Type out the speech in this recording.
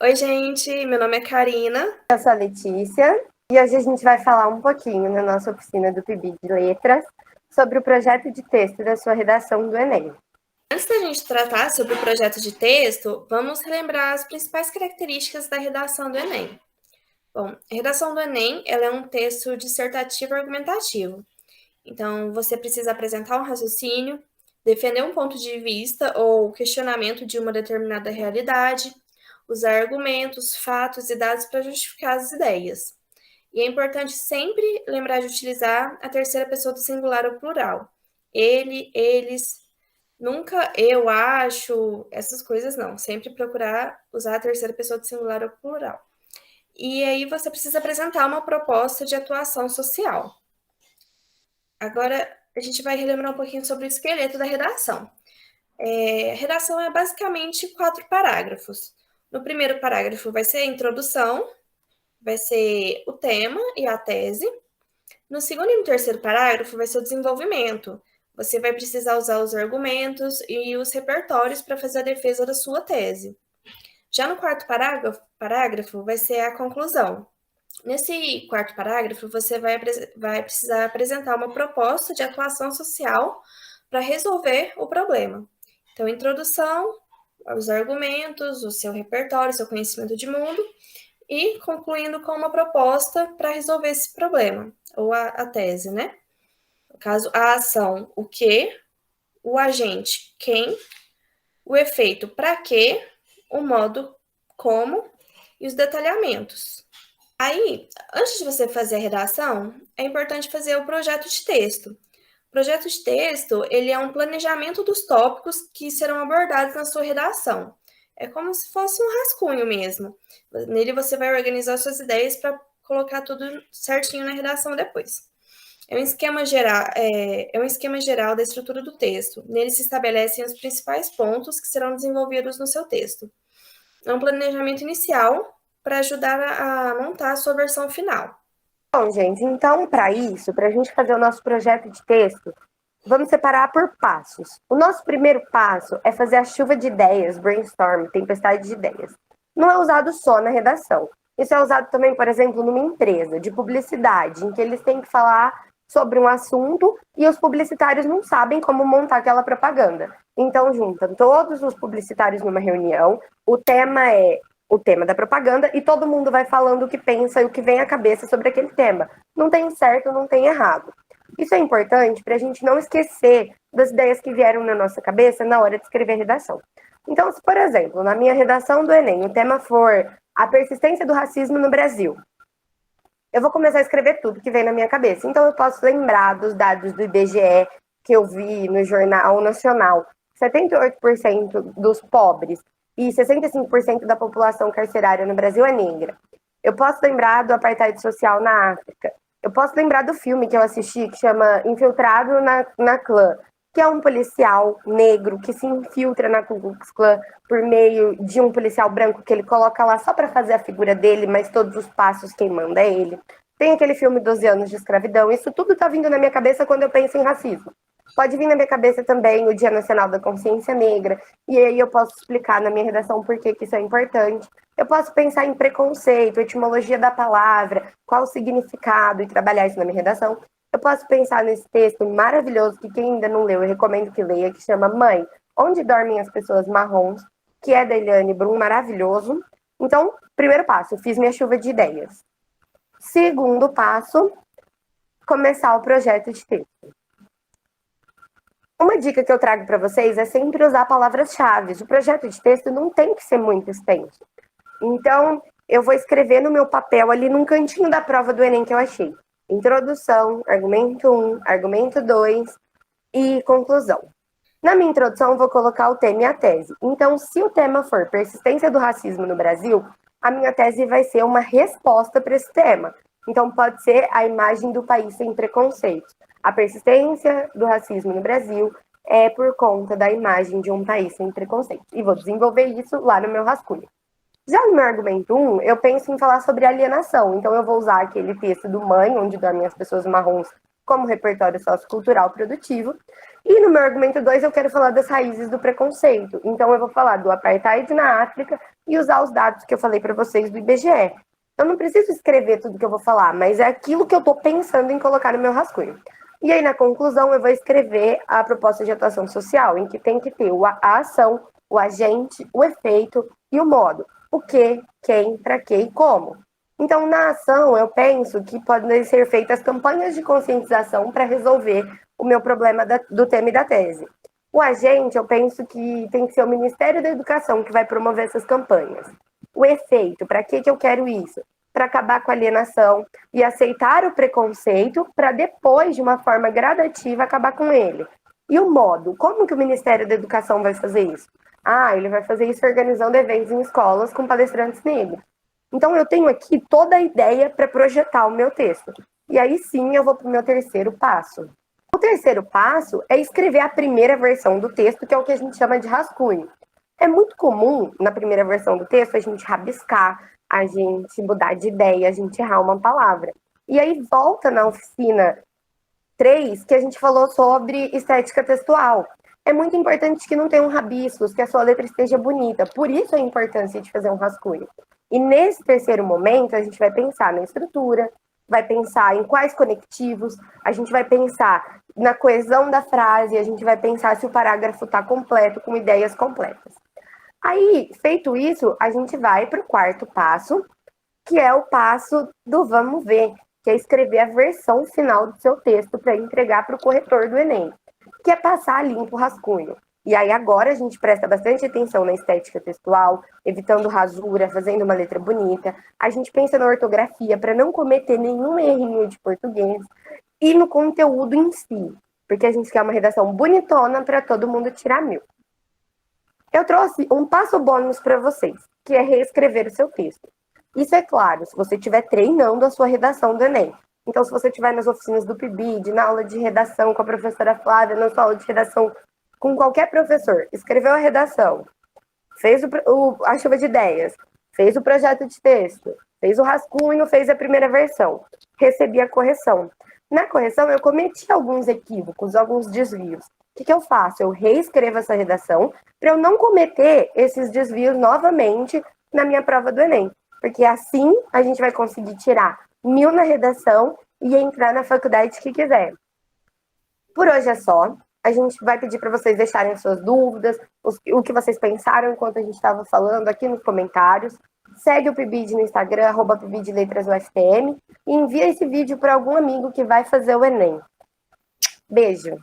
Oi, gente, meu nome é Karina. Eu sou a Letícia e hoje a gente vai falar um pouquinho na nossa oficina do PIB de Letras sobre o projeto de texto da sua redação do Enem. Antes da gente tratar sobre o projeto de texto, vamos relembrar as principais características da redação do Enem. Bom, a redação do Enem ela é um texto dissertativo argumentativo. Então, você precisa apresentar um raciocínio, defender um ponto de vista ou questionamento de uma determinada realidade, usar argumentos, fatos e dados para justificar as ideias. E é importante sempre lembrar de utilizar a terceira pessoa do singular ou plural. Ele, eles, nunca eu acho, essas coisas não. Sempre procurar usar a terceira pessoa do singular ou plural. E aí você precisa apresentar uma proposta de atuação social. Agora a gente vai relembrar um pouquinho sobre o esqueleto da redação. A redação é basicamente 4 parágrafos. No primeiro parágrafo vai ser a introdução, vai ser o tema e a tese. No segundo e no terceiro parágrafo vai ser o desenvolvimento. Você vai precisar usar os argumentos e os repertórios para fazer a defesa da sua tese. Já no quarto parágrafo vai ser a conclusão. Nesse quarto parágrafo, você vai precisar apresentar uma proposta de atuação social para resolver o problema. Então, introdução, os argumentos, o seu repertório, o seu conhecimento de mundo, e concluindo com uma proposta para resolver esse problema, ou a tese, né? No caso, a ação, o que, o agente, quem, o efeito, para quê, o modo, como e os detalhamentos. Aí, antes de você fazer a redação, é importante fazer o projeto de texto. O projeto de texto, ele é um planejamento dos tópicos que serão abordados na sua redação. É como se fosse um rascunho mesmo. Nele você vai organizar suas ideias para colocar tudo certinho na redação depois. É um esquema geral da estrutura do texto. Nele se estabelecem os principais pontos que serão desenvolvidos no seu texto. É um planejamento inicial para ajudar a montar a sua versão final. Bom, gente, então para isso, para a gente fazer o nosso projeto de texto, vamos separar por passos. O nosso primeiro passo é fazer a chuva de ideias, brainstorm, tempestade de ideias. Não é usado só na redação. Isso é usado também, por exemplo, numa empresa de publicidade, em que eles têm que falar sobre um assunto e os publicitários não sabem como montar aquela propaganda. Então, juntam todos os publicitários numa reunião, o tema é o tema da propaganda e todo mundo vai falando o que pensa e o que vem à cabeça sobre aquele tema. Não tem certo, não tem errado. Isso é importante para a gente não esquecer das ideias que vieram na nossa cabeça na hora de escrever a redação. Então, se, por exemplo, na minha redação do Enem o tema for a persistência do racismo no Brasil, eu vou começar a escrever tudo que vem na minha cabeça. Então, eu posso lembrar dos dados do IBGE que eu vi no Jornal Nacional. 78% dos pobres e 65% da população carcerária no Brasil é negra. Eu posso lembrar do apartheid social na África. Eu posso lembrar do filme que eu assisti que chama Infiltrado na Clã, que é um policial negro que se infiltra na Ku Klux Klan por meio de um policial branco que ele coloca lá só para fazer a figura dele, mas todos os passos quem manda é ele. Tem aquele filme 12 anos de escravidão. Isso tudo tá vindo na minha cabeça quando eu penso em racismo. Pode vir na minha cabeça também o Dia Nacional da Consciência Negra, e aí eu posso explicar na minha redação por que isso é importante. Eu posso pensar em preconceito, etimologia da palavra, qual o significado e trabalhar isso na minha redação. Eu posso pensar nesse texto maravilhoso que quem ainda não leu, eu recomendo que leia, que chama Mãe, Onde Dormem as Pessoas Marrons, que é da Eliane Brum, maravilhoso. Então, primeiro passo, fiz minha chuva de ideias. Segundo passo, começar o projeto de texto. Uma dica que eu trago para vocês é sempre usar palavras-chave. O projeto de texto não tem que ser muito extenso. Então, eu vou escrever no meu papel ali num cantinho da prova do Enem que eu achei. Introdução, argumento 1, argumento 2 e conclusão. Na minha introdução, eu vou colocar o tema e a tese. Então, se o tema for persistência do racismo no Brasil, a minha tese vai ser uma resposta para esse tema. Então, pode ser a imagem do país sem preconceito. A persistência do racismo no Brasil é por conta da imagem de um país sem preconceito. E vou desenvolver isso lá no meu rascunho. Já no meu argumento 1, eu penso em falar sobre alienação. Então, eu vou usar aquele texto do Mãe, onde dormem as pessoas marrons, como repertório sociocultural produtivo. E no meu argumento 2, eu quero falar das raízes do preconceito. Então, eu vou falar do apartheid na África e usar os dados que eu falei para vocês do IBGE. Eu não preciso escrever tudo que eu vou falar, mas é aquilo que eu estou pensando em colocar no meu rascunho. E aí, na conclusão, eu vou escrever a proposta de atuação social, em que tem que ter a ação, o agente, o efeito e o modo. O que, quem, para que e como. Então, na ação, eu penso que podem ser feitas campanhas de conscientização para resolver o meu problema do tema e da tese. O agente, eu penso que tem que ser o Ministério da Educação que vai promover essas campanhas. O efeito, para que eu quero isso? Para acabar com a alienação e aceitar o preconceito para depois, de uma forma gradativa, acabar com ele. E o modo, como que o Ministério da Educação vai fazer isso? Ele vai fazer isso organizando eventos em escolas com palestrantes negros. Então, eu tenho aqui toda a ideia para projetar o meu texto. E aí sim eu vou para o meu terceiro passo. O terceiro passo é escrever a primeira versão do texto, que é o que a gente chama de rascunho. É muito comum, na primeira versão do texto, a gente rabiscar, a gente mudar de ideia, a gente errar uma palavra. E aí volta na oficina 3, que a gente falou sobre estética textual. É muito importante que não tenham rabiscos, que a sua letra esteja bonita. Por isso a importância de fazer um rascunho. E nesse terceiro momento, a gente vai pensar na estrutura, vai pensar em quais conectivos, a gente vai pensar na coesão da frase, a gente vai pensar se o parágrafo está completo, com ideias completas. Aí, feito isso, a gente vai para o quarto passo, que é o passo do vamos ver, que é escrever a versão final do seu texto para entregar para o corretor do Enem, que é passar limpo o rascunho. E aí agora a gente presta bastante atenção na estética textual, evitando rasura, fazendo uma letra bonita. A gente pensa na ortografia para não cometer nenhum errinho de português e no conteúdo em si, porque a gente quer uma redação bonitona para todo mundo tirar 1000. Eu trouxe um passo bônus para vocês, que é reescrever o seu texto. Isso é claro, se você estiver treinando a sua redação do Enem. Então, se você estiver nas oficinas do PIBID, na aula de redação com a professora Flávia, na sua aula de redação com qualquer professor, escreveu a redação, fez a chuva de ideias, fez o projeto de texto, fez o rascunho, fez a primeira versão, recebi a correção. Na correção, eu cometi alguns equívocos, alguns desvios. O que eu faço? Eu reescrevo essa redação para eu não cometer esses desvios novamente na minha prova do Enem. Porque assim a gente vai conseguir tirar 1000 na redação e entrar na faculdade que quiser. Por hoje é só. A gente vai pedir para vocês deixarem suas dúvidas, o que vocês pensaram enquanto a gente estava falando aqui nos comentários. Segue o PIBID no Instagram, @PIBIDLetrasUFTM, e envia esse vídeo para algum amigo que vai fazer o Enem. Beijo!